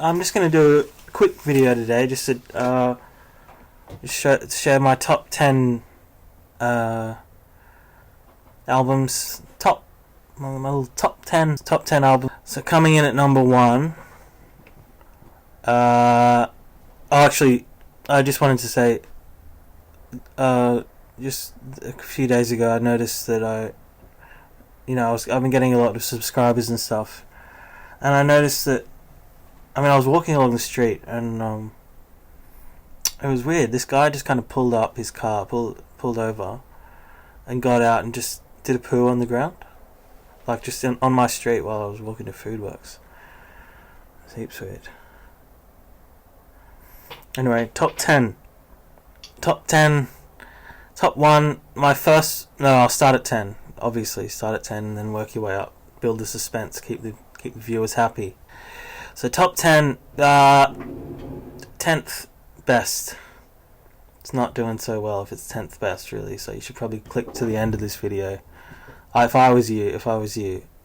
I'm just going to do a quick video today just to share my top 10 albums. My little top 10 albums. So coming in at number 1. Actually, I just wanted to say, just a few days ago, I noticed that I've been getting a lot of subscribers and stuff, and I noticed that, I was walking along the street, and it was weird. This guy just kind of pulled up his car, pulled over, and got out and just did a poo on the ground, like just on my street while I was walking to Foodworks. It's heaps weird. Anyway, top 10. Top 1, I'll start at 10. Obviously, start at 10 and then work your way up. Build the suspense, keep the viewers happy. So top 10, 10th best. It's not doing so well if it's 10th best, really, so you should probably click to the end of this video. If I was you,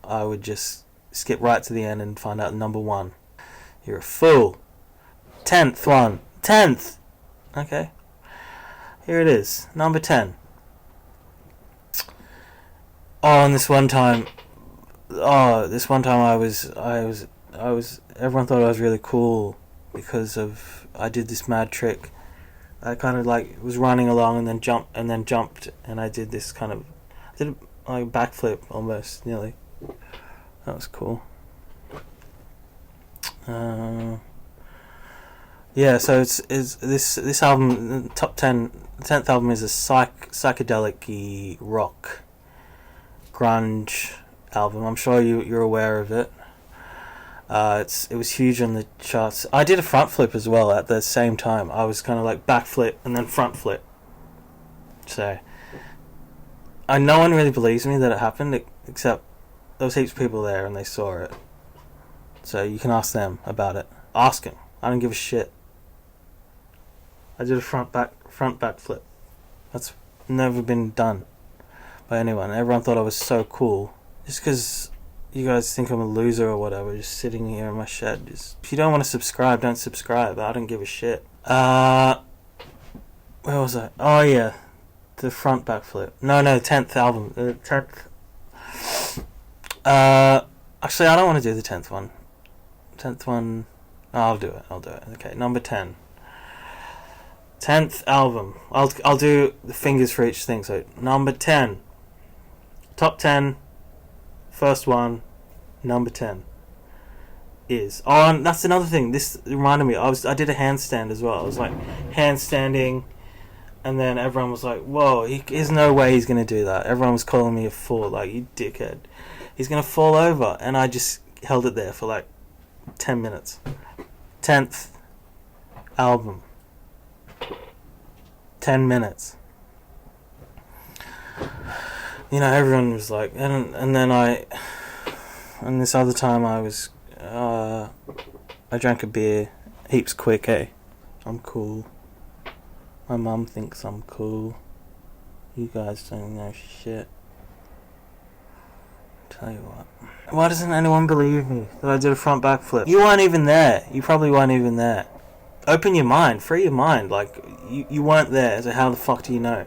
I would just skip right to the end and find out number 1. You're a fool. 10th one. 10th! Okay. Here it is. Number 10. This one time I was everyone thought I was really cool because I did this mad trick. I kind of was running along and then jumped, and I did this did a backflip almost, nearly. That was cool. Yeah, so it's this album, top 10, the 10th album is a psychedelic-y rock grunge album. I'm sure you're aware of it. It was huge on the charts. I did a front flip as well at the same time. I was kind of back flip and then front flip. So no one really believes me that it happened, except there was heaps of people there and they saw it. So you can ask them about it. Ask them. I don't give a shit. I did a front back flip. That's never been done by anyone. Everyone thought I was so cool. Just because you guys think I'm a loser or whatever, just sitting here in my shed. If you don't want to subscribe, don't subscribe. I don't give a shit. Where was I? Oh yeah, the front back flip. No, 10th album. 10th. Actually, I don't want to do the 10th one. 10th one. I'll do it. Okay, number 10. 10th album. I'll do the fingers for each thing. So number 10. Top 10. First one. Number 10 is. Oh, and that's another thing. This reminded me. I did a handstand as well. I was handstanding, and then everyone was like, "Whoa, there's no way he's gonna do that." Everyone was calling me a fool. You dickhead. He's gonna fall over, and I just held it there for 10 minutes. 10th album. 10 minutes. Everyone was like, and this other time I drank a beer, heaps quick, I'm cool. My mum thinks I'm cool. You guys don't know shit. Tell you what. Why doesn't anyone believe me that I did a front back flip? You weren't even there. You probably weren't even there. Open your mind, free your mind. You weren't there, so how the fuck do you know?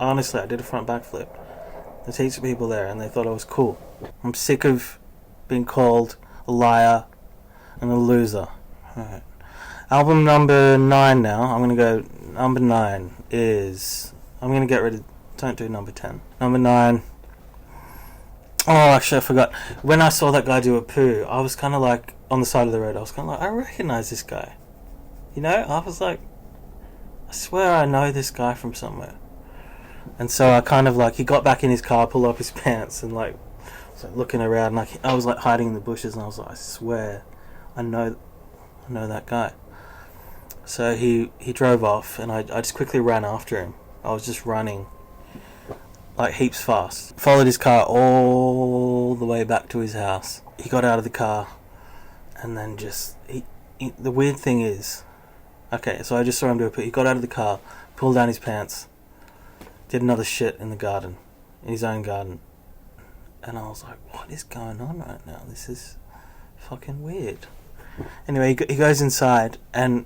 Honestly, I did a front backflip. There's heaps of people there and they thought I was cool. I'm sick of being called a liar and a loser. Alright. Album number 9 now. I'm going to go, number 9 is, I'm going to get rid of, don't do number 10. Number 9. Oh, actually I forgot. When I saw that guy do a poo, I was kind of on the side of the road, I was kind of I recognize this guy. I was I swear I know this guy from somewhere. And so I kind of he got back in his car, pulled up his pants, and was looking around, I was hiding in the bushes, and I was I swear, I know that guy. So he drove off, and I just quickly ran after him. I was just running, heaps fast. Followed his car all the way back to his house. He got out of the car, and then the weird thing is, okay, so I just saw him do a poo. He got out of the car, pulled down his pants, did another shit in the garden, in his own garden. And I was like, what is going on right now? This is fucking weird. Anyway, he goes inside, and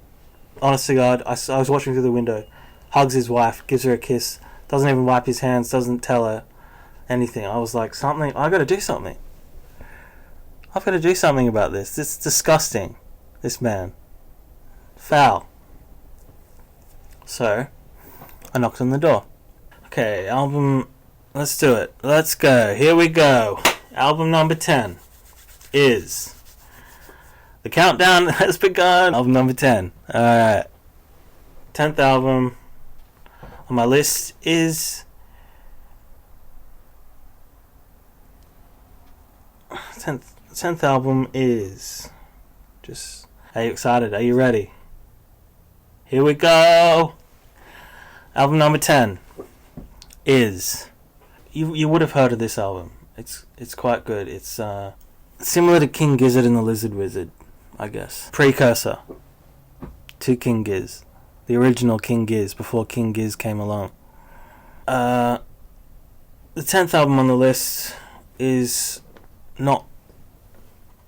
honest to God, I was watching through the window. Hugs his wife, gives her a kiss, doesn't even wipe his hands, doesn't tell her anything. I was like, I gotta do something. I've got to do something about this. This is disgusting. This man. Foul. So, I knocked on the door. Okay, album... Let's do it. Let's go. Here we go. Album number 10 is... The countdown has begun. Album number 10. Alright. 10th album on my list is... 10th album is... Just... Are you excited? Are you ready? Here we go! Album number 10 is... You would have heard of this album. It's quite good. It's similar to King Gizzard and the Lizard Wizard, I guess. Precursor to King Giz. The original King Giz, before King Giz came along. The 10th album on the list is not...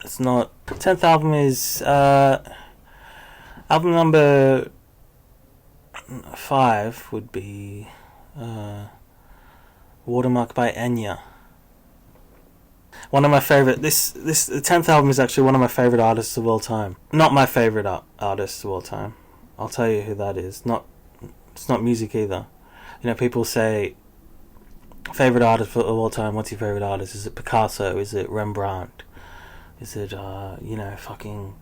It's not... 10th album is... album number 5 would be... Watermark by Enya. One of my favourite... The 10th album is actually one of my favourite artists of all time. Not my favourite artist of all time. I'll tell you who that is. It's not music either. You know, people say... Favourite artist of all time, what's your favourite artist? Is it Picasso? Is it Rembrandt? Is it, fucking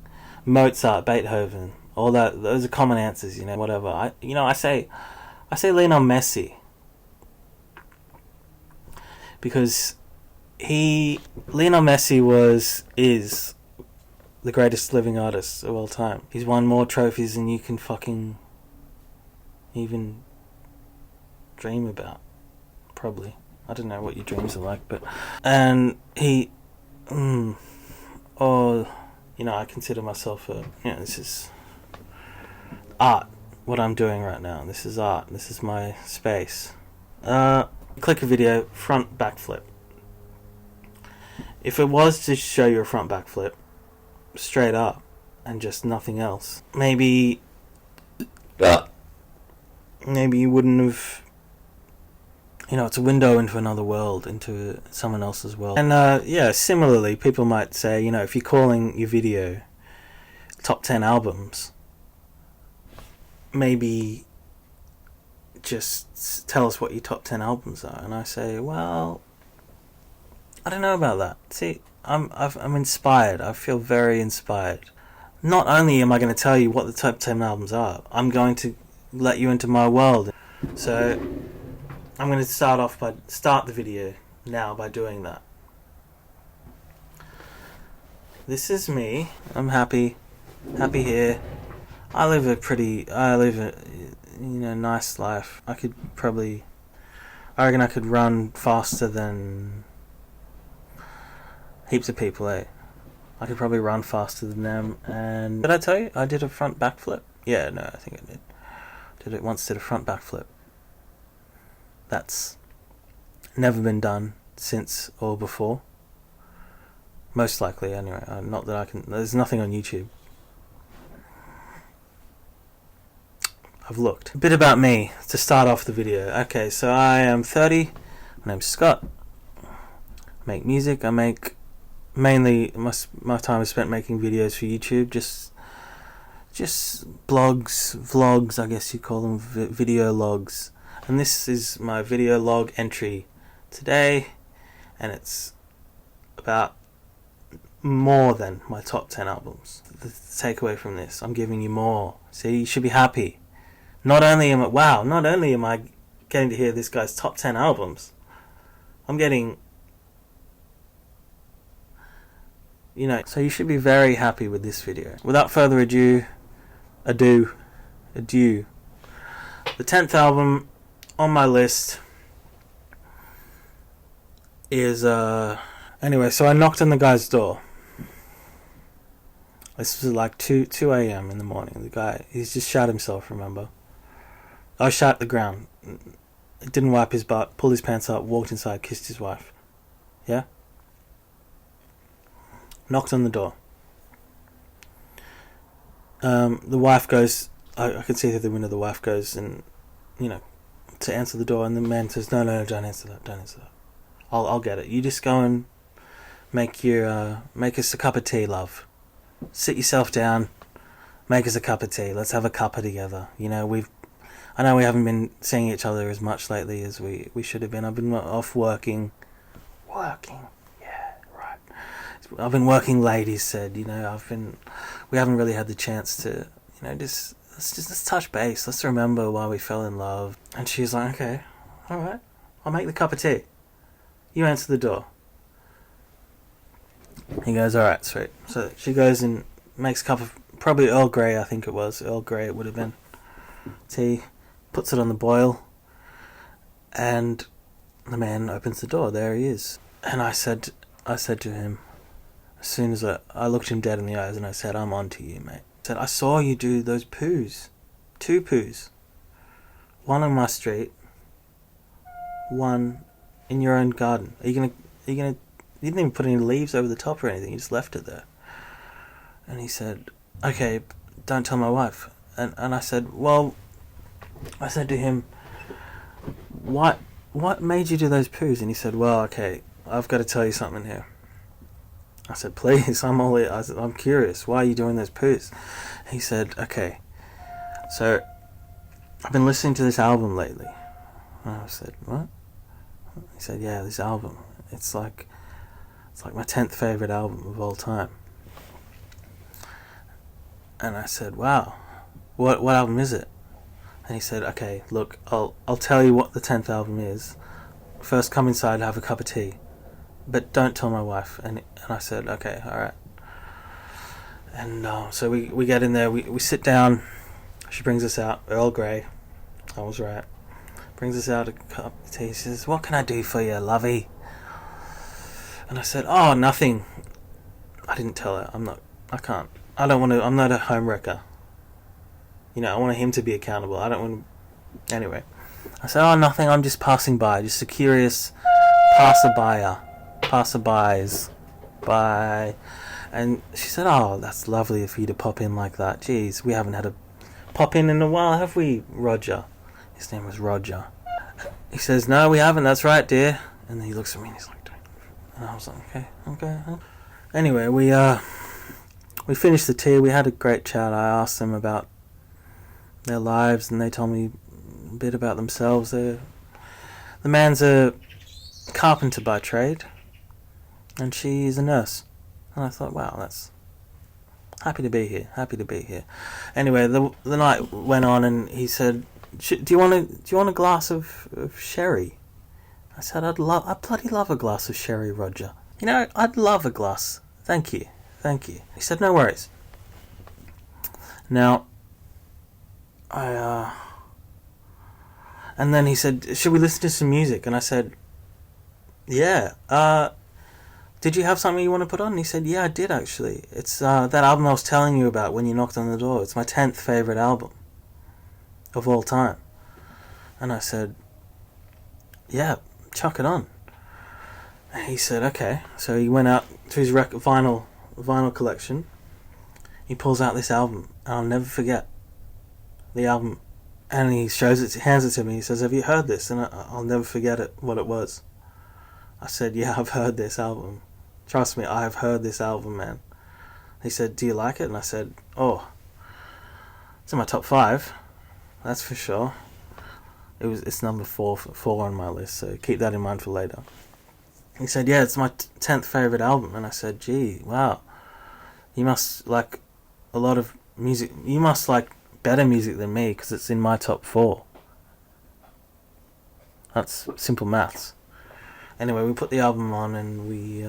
Mozart, Beethoven? All that, those are common answers, you know, whatever. I say Lionel Messi. Because Lionel Messi is the greatest living artist of all time. He's won more trophies than you can fucking even dream about. Probably. I don't know what your dreams are like, but... And he... I consider myself this is art, what I'm doing right now. This is art. This is my space. Click a video, front backflip. If it was to show you a front backflip, straight up, and just nothing else, maybe you wouldn't have... it's a window into another world, into someone else's world. And, similarly, people might say, if you're calling your video top 10 albums, maybe just tell us what your top 10 albums are. And I say, well, I don't know about that. See, I'm inspired. I feel very inspired. Not only am I going to tell you what the top 10 albums are, I'm going to let you into my world. So... I'm going to start the video now by doing that. This is me. I'm happy here. I live a nice life. I reckon I could run faster than heaps of people, eh? I could probably run faster than them. And did I tell you I did a front backflip? Yeah, no, I think I did. Did a front backflip. That's never been done since or before. Most likely, anyway. Not that I can... There's nothing on YouTube. I've looked. A bit about me to start off the video. Okay, so I am 30. My name's Scott. I make music. I make... Mainly, my time is spent making videos for YouTube. Just blogs, vlogs, I guess you call them. Video logs. And this is my video log entry today, and it's about more than my top 10 albums. The takeaway from this, I'm giving you more. See, you should be happy. Not only am I getting to hear this guy's top 10 albums, I'm getting... so you should be very happy with this video. Without further ado. The 10th album on my list is anyway, so I knocked on the guy's door. This was like 2 a.m. in the morning. The guy, he's just shat himself, remember? I shat the ground. Didn't wipe his butt, pulled his pants up, walked inside, kissed his wife. Yeah? Knocked on the door. The wife goes. I can see through the window. The wife goes and, to answer the door, and the man says, "No, no, no, don't answer that. Don't answer that. I'll get it. You just go and make us a cup of tea, love. Sit yourself down, make us a cup of tea. Let's have a cuppa together. I know we haven't been seeing each other as much lately as we should have been. I've been off working. Yeah, right. I've been working late," he said. We haven't really had the chance to, let's touch base. Let's remember why we fell in love. And she's like, "Okay, all right. I'll make the cup of tea. You answer the door." He goes, "All right, sweet." So she goes and makes a cup of, probably Earl Grey, I think it was. Earl Grey it would have been. Tea. Puts it on the boil. And the man opens the door. There he is. And I said to him, as soon as I looked him dead in the eyes, and I said, "I'm on to you, mate." I said, "I saw you do those poos. 2 poos. One on my street. One in your own garden. Are you gonna you didn't even put any leaves over the top or anything, you just left it there." And he said, "Okay, don't tell my wife." And I said, "Well," I said to him, what made you do those poos?" And he said, "Well, okay, I've got to tell you something here." I said, "Please, I'm curious. Why are you doing those poos?" He said, "Okay, so I've been listening to this album lately." And I said, "What?" He said, "Yeah, this album. It's like my 10th favourite album of all time." And I said, "Wow, what album is it?" And he said, "Okay, look, I'll tell you what the 10th album is. First come inside and have a cup of tea. But don't tell my wife." And I said, "Okay, alright." And so we get in there, we sit down. She brings us out Earl Grey. I was right. Brings us out a cup of tea. She says, "What can I do for you, lovey?" And I said, "Oh, nothing." I didn't tell her. I'm not a home wrecker. I want him to be accountable. I don't want to... Anyway. I said, "Oh, nothing. I'm just passing by. Just a curious passerbys. Bye." And she said, "Oh, that's lovely of you to pop in like that. Jeez, we haven't had a pop in a while, have we, Roger?" His name was Roger. He says, "No, we haven't. That's right, dear." And then he looks at me and he's like... And I was like, okay. Anyway, we finished the tea. We had a great chat. I asked them about their lives, and they told me a bit about themselves. The man's a carpenter by trade, and she is a nurse. And I thought, wow, that's... Happy to be here. Anyway, the night went on, and he said, "Do you want a glass of sherry?" I said, I bloody love a glass of sherry, Roger. I'd love a glass. Thank you. He said, "No worries." Now, and then he said, "Should we listen to some music?" And I said, "Yeah. Did you have something you want to put on?" And he said, "Yeah, I did, actually. It's that album I was telling you about when you knocked on the door. It's my 10th favourite album of all time." And I said, "Yeah, chuck it on." And he said, "Okay." So he went out to his vinyl collection. He pulls out this album, and I'll never forget the album. And he hands it to me. He says, "Have you heard this?" And I'll never forget what it was. I said, "Yeah, I've heard this album. Trust me, I've heard this album, man." He said, "Do you like it?" And I said, "Oh, it's in my top 5. That's for sure." It's number 4 on my list, so keep that in mind for later. He said, "Yeah, it's my 10th favourite album." And I said, "Gee, wow. You must like a lot of music. You must like better music than me, because it's in my top 4. That's simple maths." Anyway, we put the album on, and we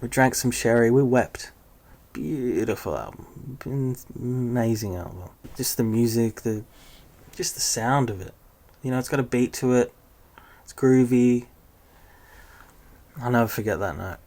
drank some sherry. We wept. Beautiful album. Amazing album. Just the music, just the sound of it. It's got a beat to it. It's groovy. I'll never forget that night.